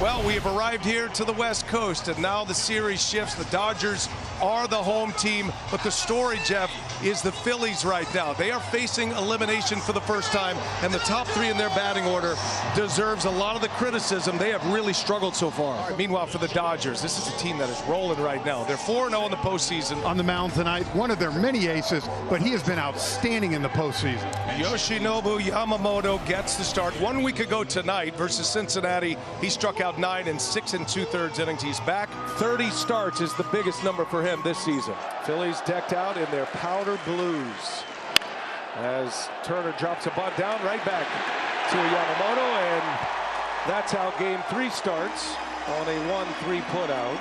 Well, we have arrived here to the West Coast, and now the series shifts. The Dodgers are the home team, but the story, Jeff, is the Phillies right now. They are facing elimination for the first time, and the top three in their batting order deserves a lot of the criticism. They have really struggled so far. Meanwhile, for the Dodgers, this is a team that is rolling right now. They're 4-0 in the postseason. On the mound tonight, one of their many aces, but he has been outstanding in the postseason. Yoshinobu Yamamoto gets the start. 1 week ago tonight versus Cincinnati, he struck out 9 in 6 2/3 innings. He's back. 30 starts is the biggest number for him this season. Phillies decked out in their powder blues as Turner drops a bunt down right back to Yamamoto, and that's how game 3 starts on a 1-3 putout.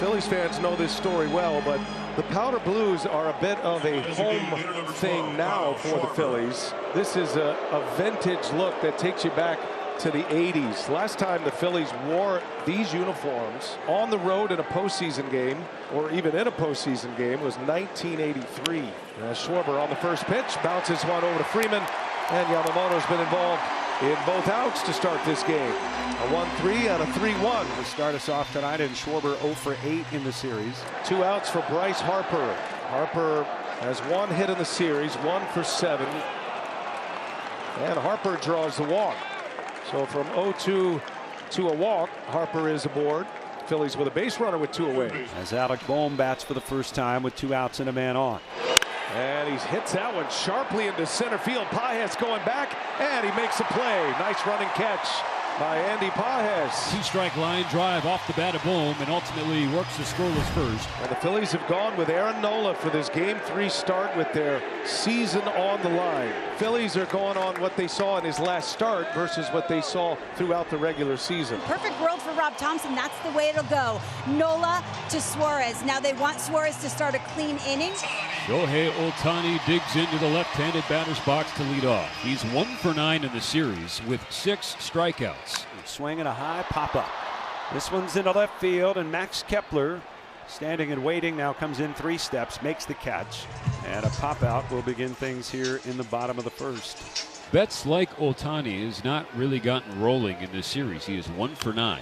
Phillies fans know this story well, but the powder blues are a bit of a home thing now for the Phillies. This is a vintage look that takes you back to the 80s. Last time the Phillies wore these uniforms on the road in a postseason game, or even in a postseason game, was 1983. Schwarber on the first pitch, bounces one over to Freeman, and Yamamoto's been involved in both outs to start this game. A 1-3 and a 3-1 to start us off tonight, and Schwarber 0 for 8 in the series. 2 outs for Bryce Harper. Harper has 1 hit in the series, 1 for 7, and Harper draws the walk. So from 0-2 to a walk, Harper is aboard. Phillies with a base runner with 2 away. As Alec Bohm bats for the first time with 2 outs and a man on. And he hits that one sharply into center field. Pages going back, and he makes a play. Nice running catch by Andy Pages. 2-strike line drive off the bat of Bohm, and ultimately works the scoreless first. And the Phillies have gone with Aaron Nola for this game 3 start with their season on the line. Phillies are going on what they saw in his last start versus what they saw throughout the regular season. Perfect world for Rob Thompson. That's the way it'll go. Nola to Suarez. Now they want Suarez to start a clean inning. Shohei Ohtani digs into the left-handed batter's box to lead off. He's 1 for 9 in the series with 6 strikeouts. Swing and a high pop-up. This one's into left field, and Max Kepler, standing and waiting, now comes in 3 steps, makes the catch, and a pop-out will begin things here in the bottom of the first. Betts, like Ohtani, has not really gotten rolling in this series. He is 1 for 9.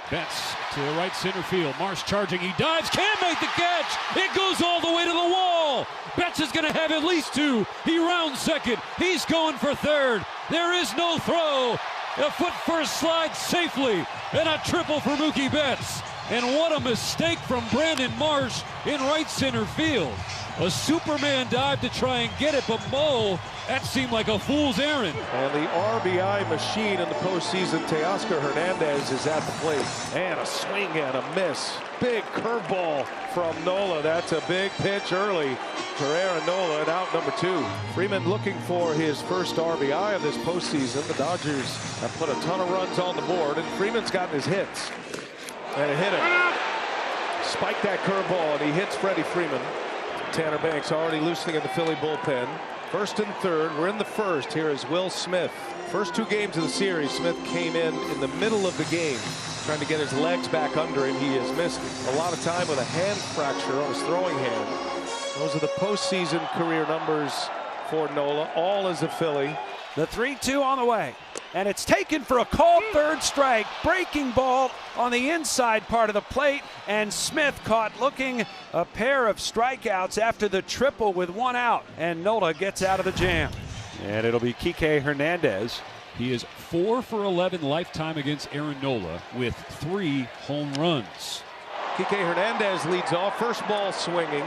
Betts to the right center field. Marsh charging. He dives. Can't make the catch. It goes all the way to the wall. Betts is going to have at least 2. He rounds second. He's going for third. There is no throw. A foot first slide safely. And a triple for Mookie Betts. And what a mistake from Brandon Marsh in right center field. A Superman dive to try and get it, but Mo, that seemed like a fool's errand. And the RBI machine in the postseason, Teoscar Hernandez, is at the plate. And a swing and a miss. Big curveball from Nola. That's a big pitch early for Aaron Nola, and out number 2. Freeman looking for his first RBI of this postseason. The Dodgers have put a ton of runs on the board, and Freeman's gotten his hits. And it hit him. Spiked that curveball, and he hits Freddie Freeman. Tanner Banks already loosening in the Philly bullpen. 1st and 3rd. We're in the 1st. Here is Will Smith. First 2 games of the series, Smith came in the middle of the game, trying to get his legs back under him. He has missed a lot of time with a hand fracture on his throwing hand. Those are the postseason career numbers for Nola, all as a Philly. The 3-2 on the way, and it's taken for a called 3rd strike. Breaking ball on the inside part of the plate, and Smith caught looking a pair of strikeouts after the triple with 1 out, and Nola gets out of the jam. And it'll be Kike Hernandez. He is 4 for 11 lifetime against Aaron Nola with 3 home runs. Kike Hernandez leads off, first ball swinging.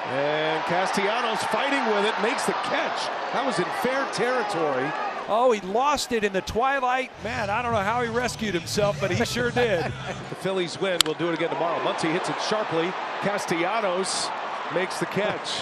And Castellanos fighting with it, makes the catch. That was in fair territory. Oh, he lost it in the twilight. Man, I don't know how he rescued himself, but he sure did. The Phillies win. We'll do it again tomorrow. Muncy hits it sharply. Castellanos makes the catch.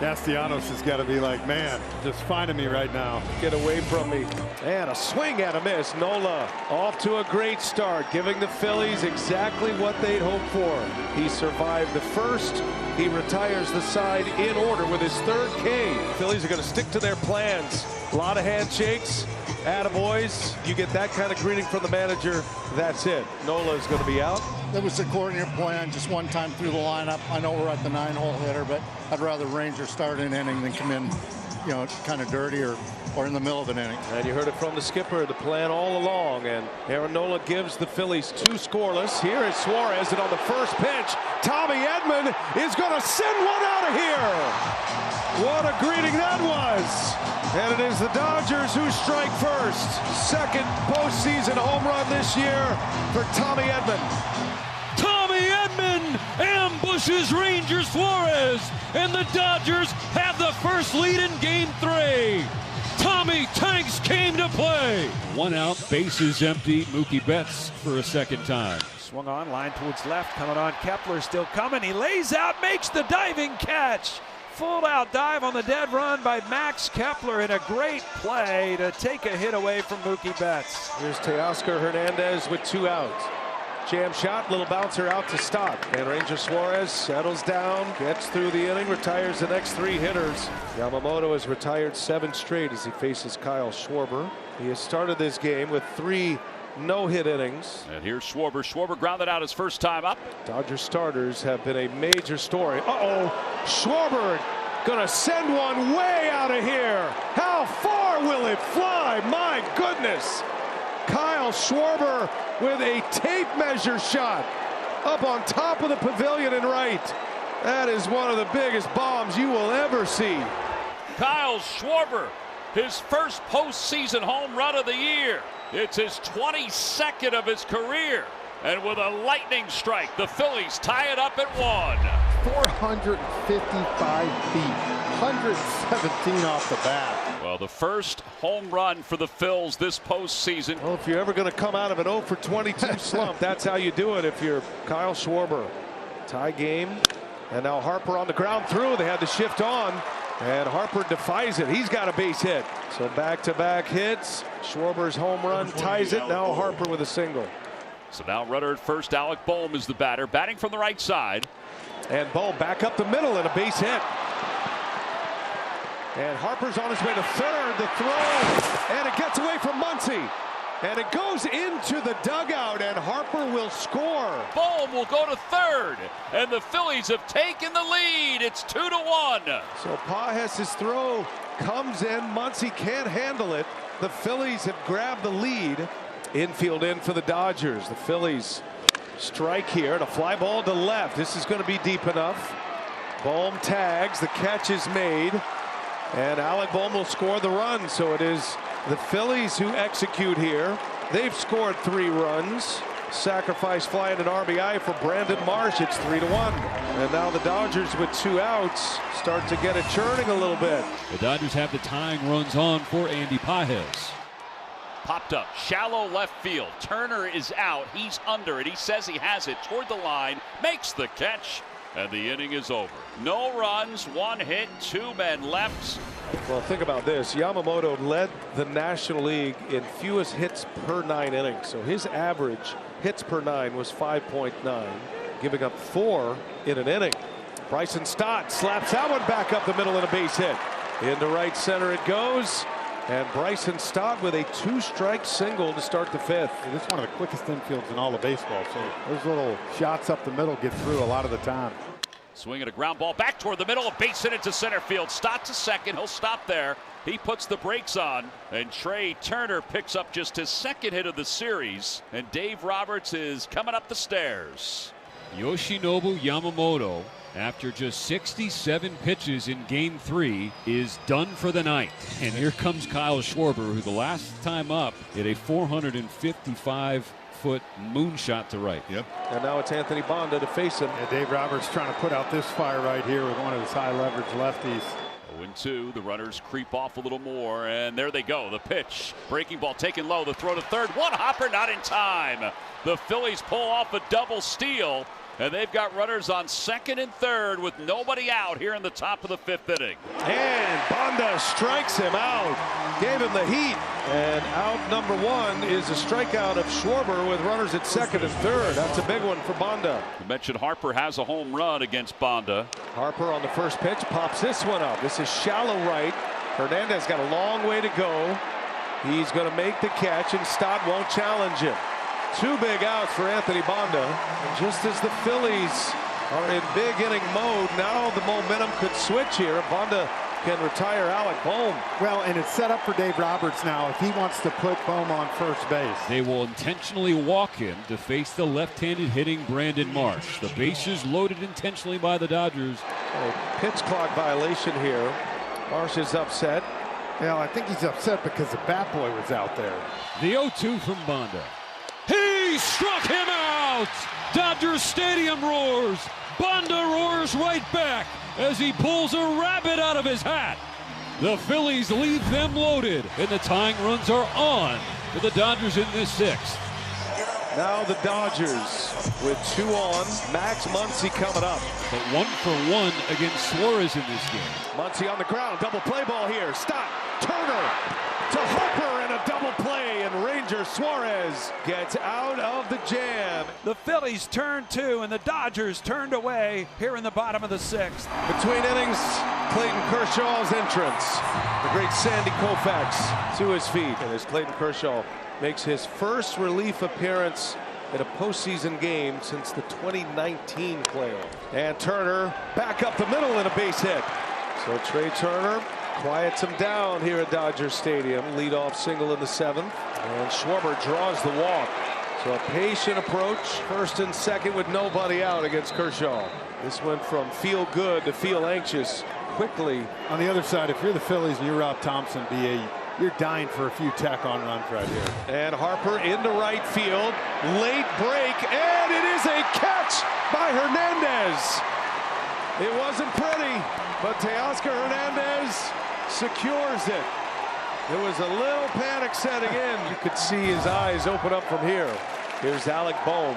Castellanos has got to be like, man, just finding me right now. Get away from me. And a swing and a miss. Nola off to a great start, giving the Phillies exactly what they'd hoped for. He survived the first. He retires the side in order with his 3rd K. Phillies are going to stick to their plans. A lot of handshakes. Attaboys. You get that kind of greeting from the manager, that's it. Nola is going to be out. It was according to your plan, just 1 time through the lineup. I know we're at the 9-hole hitter, but I'd rather Ranger start an inning than come in kind of dirty or in the middle of an inning. And you heard it from the skipper, the plan all along. And Aaron Nola gives the Phillies 2 scoreless. Here is Suarez, and on the first pitch, Tommy Edman is going to send one out of here. What a greeting that was. And it is the Dodgers who strike first. Second postseason home run this year for Tommy Edman. Tommy Edman ambushes Rangers Suarez, and the Dodgers have the first lead in Game 3. Tommy Tanks came to play. 1 out, bases empty. Mookie Betts for a second time. Swung on, line towards left, coming on. Kepler still coming. He lays out, makes the diving catch. Full out dive on the dead run by Max Kepler in a great play to take a hit away from Mookie Betts. Here's Teoscar Hernandez with 2 outs. Jam shot, little bouncer out to stop. And Ranger Suarez settles down, gets through the inning, retires the next 3 hitters. Yamamoto has retired 7 straight as he faces Kyle Schwarber. He has started this game with 3 no-hit innings. And here's Schwarber. Schwarber grounded out his first time up. Dodger starters have been a major story. Schwarber gonna send one way out of here. How far will it fly? My goodness. Kyle Schwarber with a tape measure shot up on top of the pavilion in right. That is one of the biggest bombs you will ever see. Kyle Schwarber, his first postseason home run of the year. It's his 22nd of his career. And with a lightning strike, the Phillies tie it up at 1. 455 feet, 117 off the bat. Well, the first home run for the Phils this postseason. Well, if you're ever going to come out of an 0 for 22 slump, that's how you do it if you're Kyle Schwarber. Tie game. And now Harper on the ground through. They had to shift on. And Harper defies it. He's got a base hit. So back-to-back hits. Schwarber's home run ties it. Now Harper with a single. So now runner at first. Alec Boehm is the batter, batting from the right side. And Boehm back up the middle and a base hit. And Harper's on his way to third. The throw. And it gets away from Muncy. And it goes into the dugout, and Harper will score. Boehm will go to third, and the Phillies have taken the lead. It's 2-1. So Pages' throw comes in. Muncy can't handle it. The Phillies have grabbed the lead. Infield in for the Dodgers. The Phillies strike here, and a fly ball to left. This is going to be deep enough. Boehm tags. The catch is made, and Alec Boehm will score the run. So it is the Phillies who execute here. They've scored 3 runs. Sacrifice fly and an RBI for Brandon Marsh. It's 3-1. And now the Dodgers with 2 outs start to get it churning a little bit. The Dodgers have the tying runs on for Andy Pages. Popped up, shallow left field. Turner is out. He's under it. He says he has it toward the line. Makes the catch. And the inning is over. No runs, 1 hit, 2 men left. Well, think about this. Yamamoto led the National League in fewest hits per 9 innings. So his average hits per 9 was 5.9, giving up 4 in an inning. Bryson Stott slaps that one back up the middle in a base hit. Into right center it goes. And Bryson Stott with a 2-strike single to start the 5th. This is one of the quickest infields in all of baseball. So those little shots up the middle get through a lot of the time. Swinging a ground ball back toward the middle, a base hit into center field. Stott to second. He'll stop there. He puts the brakes on, and Trey Turner picks up just his 2nd hit of the series. And Dave Roberts is coming up the stairs. Yoshinobu Yamamoto, after just 67 pitches in Game 3, is done for the night. And here comes Kyle Schwarber, who the last time up hit a 455-foot moonshot to right. Yep. And now it's Anthony Bonda to face him. Yeah, Dave Roberts trying to put out this fire right here with one of his high leverage lefties. 0-2, the runners creep off a little more, and there they go. The pitch, breaking ball taken low, the throw to third. One hopper, not in time. The Phillies pull off a double steal, and they've got runners on 2nd and 3rd with nobody out here in the top of the 5th inning. And Bonda strikes him out. Gave him the heat. And out number 1 is a strikeout of Schwarber with runners at 2nd and 3rd. That's a big one for Bonda. You mentioned Harper has a home run against Bonda. Harper on the first pitch pops this one up. This is shallow right. Hernandez got a long way to go. He's going to make the catch, and Stott won't challenge him. 2 big outs for Anthony Bonda. And just as the Phillies are in big inning mode, now the momentum could switch here. Bonda can retire Alec Bohm. Well, and it's set up for Dave Roberts now if he wants to put Bohm on first base. They will intentionally walk him to face the left-handed hitting Brandon Marsh. The bases loaded intentionally by the Dodgers. A pitch clock violation here. Marsh is upset. Yeah, I think he's upset because the bat boy was out there. The 0-2 from Banda. He struck him out! Dodgers Stadium roars. Banda roars right back as he pulls a rabbit out of his hat. The Phillies leave them loaded, and the tying runs are on for the Dodgers in this sixth. Now the Dodgers with 2 on. Max Muncy coming up. But 1-for-1 against Suarez in this game. Muncy on the ground. Double play ball here. Stop. Turner to Harper and a double play. And Ranger Suarez gets out of the jam. The Phillies turned 2 and the Dodgers turned away here in the bottom of the 6th. Between innings, Clayton Kershaw's entrance. The great Sandy Koufax to his feet. And as Clayton Kershaw makes his first relief appearance in a postseason game since the 2019 playoff. And Turner back up the middle in a base hit. So Trey Turner quiets him down here at Dodger Stadium. Leadoff single in the 7th. And Schwarber draws the walk. So a patient approach, first and second with nobody out against Kershaw. This went from feel good to feel anxious quickly. On the other side, if you're the Phillies and you're Rob Thompson, you're dying for a few tack-on runs right here. And Harper into right field. Late break, and it is a catch by Hernandez. It wasn't pretty, but Teoscar Hernandez secures it. There was a little panic setting in. You could see his eyes open up from here. Here's Alec Bohm.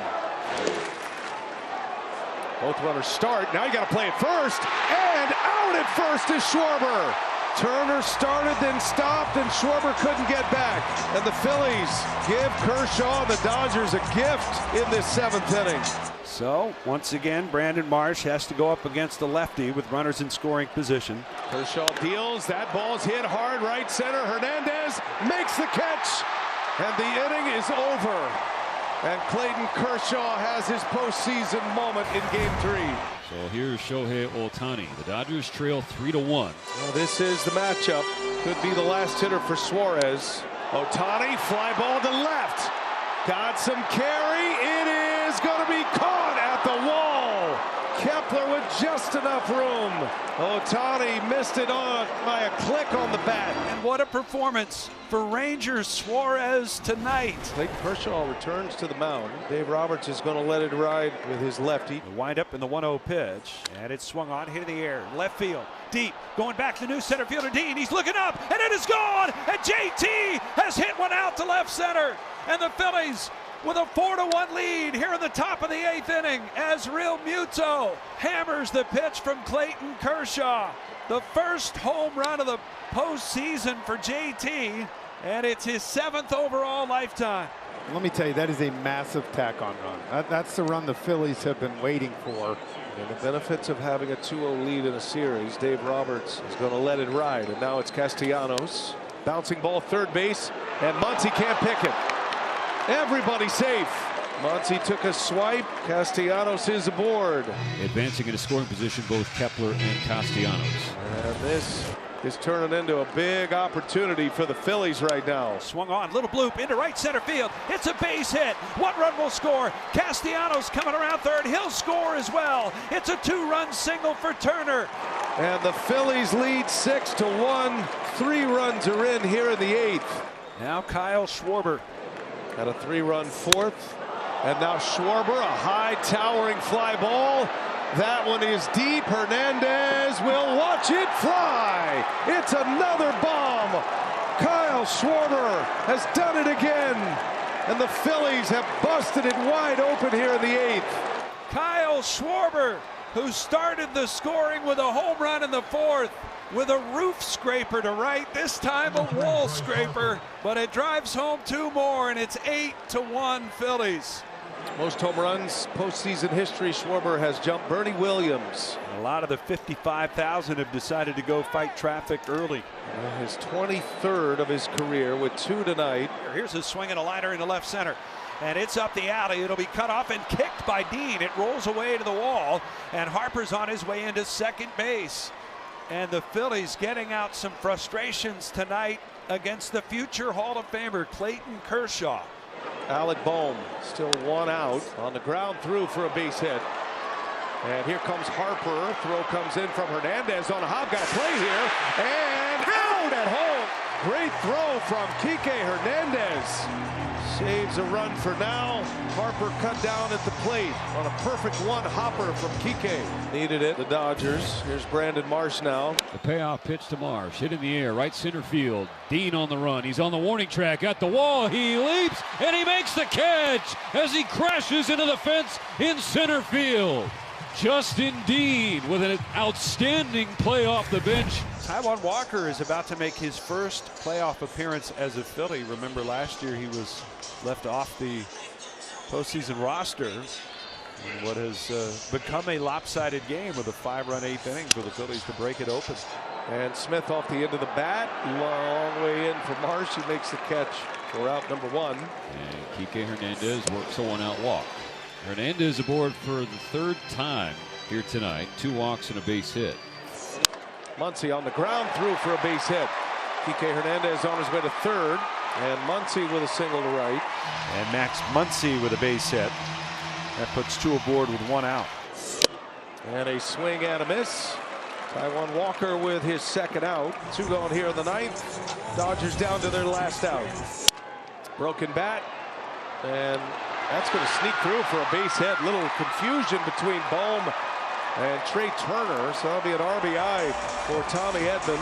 Both runners start. Now you got to play it first, and out at first is Schwarber. Turner started, then stopped, and Schwarber couldn't get back. And the Phillies give Kershaw and the Dodgers a gift in this 7th inning. So once again, Brandon Marsh has to go up against the lefty with runners in scoring position. Kershaw deals. That ball's hit hard right center. Hernandez makes the catch, and the inning is over. And Clayton Kershaw has his postseason moment in Game 3. So here's Shohei Ohtani. The Dodgers trail 3-1. Well, this is the matchup. Could be the last hitter for Suarez. Ohtani, fly ball to left. Got some carry. It is going to be caught at the wall. Kepler with just enough room. Ohtani missed it on by a click on the bat. And what a performance for Ranger Suarez tonight. Clayton Kershaw returns to the mound. Dave Roberts is going to let it ride with his lefty. The wind up in the 1-0 pitch, and it's swung on, hit in the air, left field, deep, going back to new center fielder Dean. He's looking up, and it is gone. And JT has hit one out to left center, and the Phillies with a 4-1 lead here in the top of the 8th inning as Real Muto hammers the pitch from Clayton Kershaw. The first home run of the postseason for JT, and it's his 7th overall lifetime. Let me tell you, that is a massive tack-on run. That's the run the Phillies have been waiting for. And the benefits of having a 2-0 lead in a series, Dave Roberts is going to let it ride. And now it's Castellanos. Bouncing ball third base, and Muncy can't pick it. Everybody safe. Muncy took a swipe. Castellanos is aboard. Advancing into scoring position, both Kepler and Castellanos. And this is turning into a big opportunity for the Phillies right now. Swung on, little bloop into right center field. It's a base hit. What run will score? Castellanos coming around third. He'll score as well. It's a 2-run single for Turner. And the Phillies lead 6-1. 3 runs are in here in the 8th. Now Kyle Schwarber. Got a 3-run 4th. And now Schwarber, a high towering fly ball. That one is deep. Hernandez will watch it fly. It's another bomb. Kyle Schwarber has done it again. And the Phillies have busted it wide open here in the 8th. Kyle Schwarber, who started the scoring with a home run in the 4th, with a roof scraper to right, this time a wall scraper, but it drives home 2 more, and it's 8-1 Phillies. Most home runs postseason history. Schwarber has jumped Bernie Williams. A lot of the 55,000 have decided to go fight traffic early. His 23rd of his career with 2 tonight. Here's a swing and a liner into left center. And it's up the alley. It'll be cut off and kicked by Dean. It rolls away to the wall, and Harper's on his way into second base. And the Phillies getting out some frustrations tonight against the future Hall of Famer Clayton Kershaw. Alec Bohm still one out on the ground through for a base hit. And here comes Harper. Throw comes in from Hernandez on a hop. Got a play here. And out at home. Great throw from Kike Hernandez. Saves a run for now. Harper cut down at the plate on a perfect one-hopper from Kike. Needed it, the Dodgers. Here's Brandon Marsh now. The payoff pitch to Marsh. Hit in the air, right center field. Dean on the run. He's on the warning track at the wall. He leaps and he makes the catch as he crashes into the fence in center field. Justin Dean with an outstanding play off the bench. Taijuan Walker is about to make his first playoff appearance as a Philly. Remember last year he was left off the postseason roster in what has become a lopsided game with a 5-run 8th inning for the Phillies to break it open. And Smith off the end of the bat. Long way in for Marsh. He makes the catch for out number 1. And Kike Hernandez works a 1-out walk. Hernandez aboard for the 3rd time here tonight. 2 walks and a base hit. Muncy on the ground through for a base hit. Kike Hernandez on his way to 3rd. And Muncy with a single to right. And Max Muncy with a base hit. That puts 2 aboard with 1 out. And a swing and a miss. Taijuan Walker with his 2nd out. 2 going here in the 9th. Dodgers down to their last out. Broken bat. And that's going to sneak through for a base hit. Little confusion between Bohm and Trey Turner. So that'll be an RBI for Tommy Edman.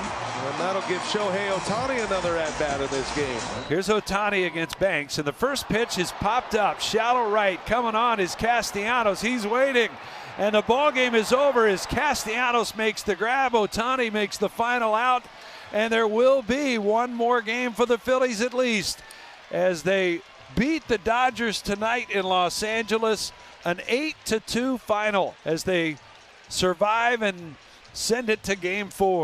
And that'll give Shohei Ohtani another at-bat in this game. Here's Ohtani against Banks. And the first pitch is popped up. Shallow right. Coming on is Castellanos. He's waiting. And the ball game is over as Castellanos makes the grab. Ohtani makes the final out. And there will be one more game for the Phillies at least as they beat the Dodgers tonight in Los Angeles. An 8-2 final as they survive and send it to game 4.